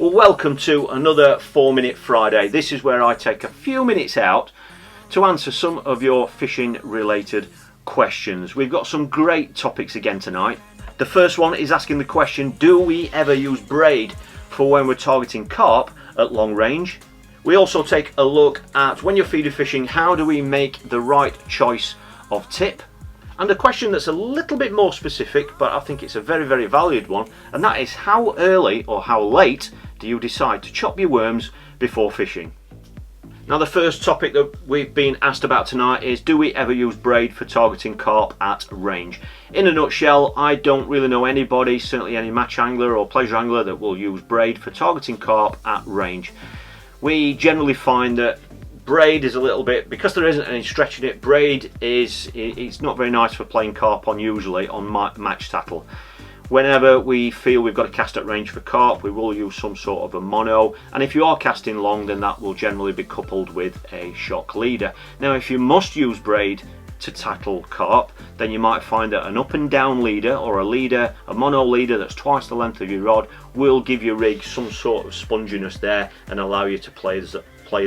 Well, welcome to another 4-Minute Friday. This is where I take a few minutes out to answer some of your fishing related questions. We've got some great topics again tonight. The first one is asking the question, do we ever use braid for when we're targeting carp at long range? We also take a look at when you're feeder fishing, how do we make the right choice of tip? And a question that's a little bit more specific, but I think it's a very, very valued one, and that is how early or how late do you decide to chop your worms before fishing? Now, the first topic that we've been asked about tonight is, do we ever use braid for targeting carp at range? In a nutshell, I don't really know anybody, certainly any match angler or pleasure angler, that will use braid for targeting carp at range. We generally find that braid is a little bit, because there isn't any stretch in it, braid it's not very nice for playing carp on, usually on match tackle. Whenever we feel we've got a cast at range for carp, we will use some sort of a mono, and if you are casting long, then that will generally be coupled with a shock leader. Now, if you must use braid to tackle carp, then you might find that an up and down leader, or a mono leader that's twice the length of your rod, will give your rig some sort of sponginess there and allow you to play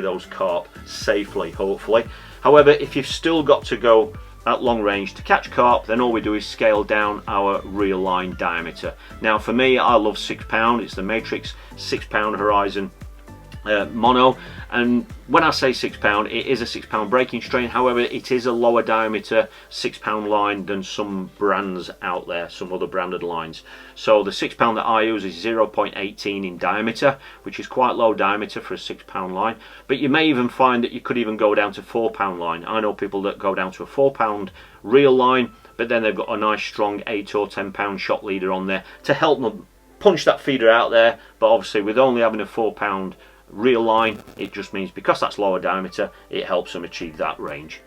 those carp safely, hopefully. However, if you've still got to go at long range to catch carp, then all we do is scale down our reel line diameter. Now, for me, I love 6 pound. It's the Matrix 6 pound Horizon mono, and when I say 6 pound, it is a 6 pound breaking strain. However, it is a lower diameter 6 pound line than some brands out there, some other branded lines. So the 6 pound that I use is 0.18 in diameter, which is quite low diameter for a 6 pound line. But you may even find that you could even go down to 4 pound line. I know people that go down to a 4 pound reel line, but then they've got a nice strong 8 or 10 pound shot leader on there to help them punch that feeder out there. But obviously, with only having a 4 pound reel line, it just means because that's lower diameter, it helps them achieve that range.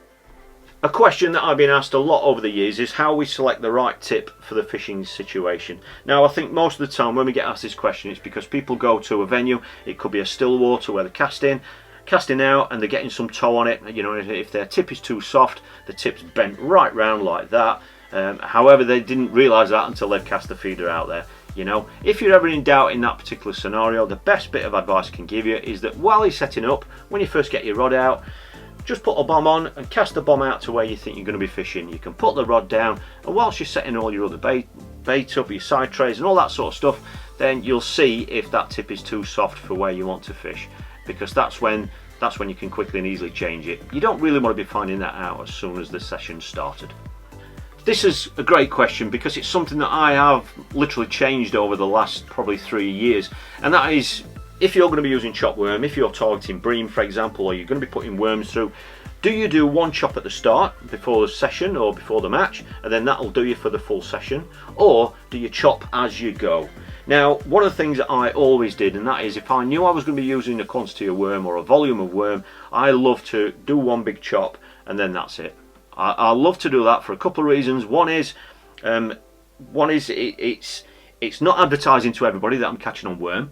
A question that I've been asked a lot over the years is how we select the right tip for the fishing situation. Now, I think most of the time when we get asked this question, it's because people go to a venue. It could be a still water where they're casting out and they're getting some tow on it. You know, if their tip is too soft, the tip's bent right round like that. However, they didn't realise that until they've cast the feeder out there. You know, if you're ever in doubt in that particular scenario, the best bit of advice I can give you is that while you're setting up, when you first get your rod out, just put a bomb on and cast the bomb out to where you think you're going to be fishing. You can put the rod down, and whilst you're setting all your other bait up, your side trays and all that sort of stuff, then you'll see if that tip is too soft for where you want to fish, because that's when you can quickly and easily change it. You don't really want to be finding that out as soon as the session started. This is a great question because it's something that I have literally changed over the last probably 3 years, and that is, if you're going to be using chop worm, if you're targeting bream, for example, or you're going to be putting worms through, do you do one chop at the start before the session or before the match, and then that'll do you for the full session, or do you chop as you go? Now, one of the things that I always did, and that is, if I knew I was going to be using a quantity of worm or a volume of worm, I love to do one big chop and then that's it. I love to do that for a couple of reasons. One is it's not advertising to everybody that I'm catching on worm.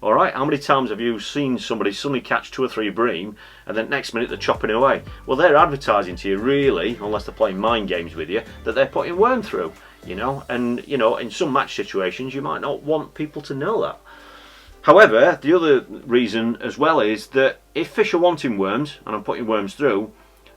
All right, how many times have you seen somebody suddenly catch 2 or 3 bream and then next minute they're chopping away? Well, they're advertising to you, really, unless they're playing mind games with you, that they're putting worm through. You know, and you know, in some match situations you might not want people to know that. However, the other reason as well is that if fish are wanting worms and I'm putting worms through,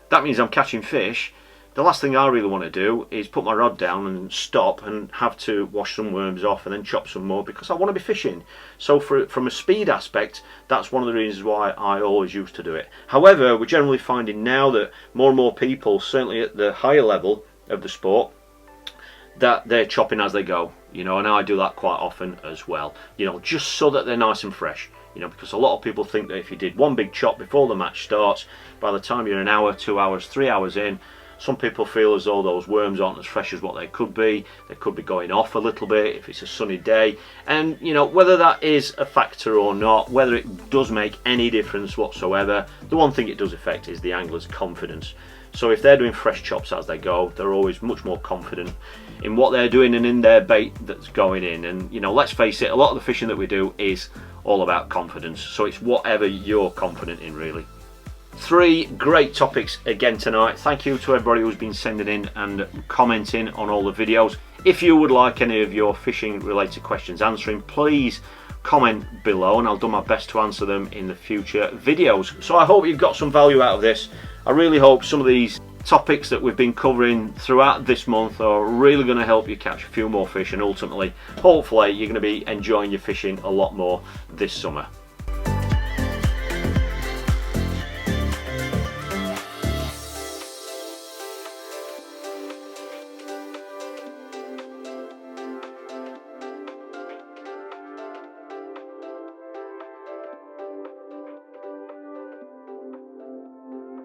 that means I'm catching fish. The last thing I really want to do is put my rod down and stop and have to wash some worms off and then chop some more, because I want to be fishing. So from a speed aspect, that's one of the reasons why I always used to do it. However, we're generally finding now that more and more people, certainly at the higher level of the sport, that they're chopping as they go, you know, and I do that quite often as well, you know, just so that they're nice and fresh. You know, because a lot of people think that if you did one big chop before the match starts, by the time you're an hour, 2 hours, 3 hours in, some people feel as though those worms aren't as fresh as what they could be. They could be going off a little bit if it's a sunny day. And, you know, whether that is a factor or not, whether it does make any difference whatsoever, the one thing it does affect is the angler's confidence. So if they're doing fresh chops as they go, they're always much more confident in what they're doing and in their bait that's going in. And, you know, let's face it, a lot of the fishing that we do is all about confidence, so it's whatever you're confident in, really. 3 great topics again tonight. Thank you to everybody who's been sending in and commenting on all the videos. If you would like any of your fishing related questions answering, please comment below, and I'll do my best to answer them in the future videos. So I hope you've got some value out of this. I really hope some of these topics that we've been covering throughout this month are really going to help you catch a few more fish, and ultimately, hopefully, you're going to be enjoying your fishing a lot more this summer.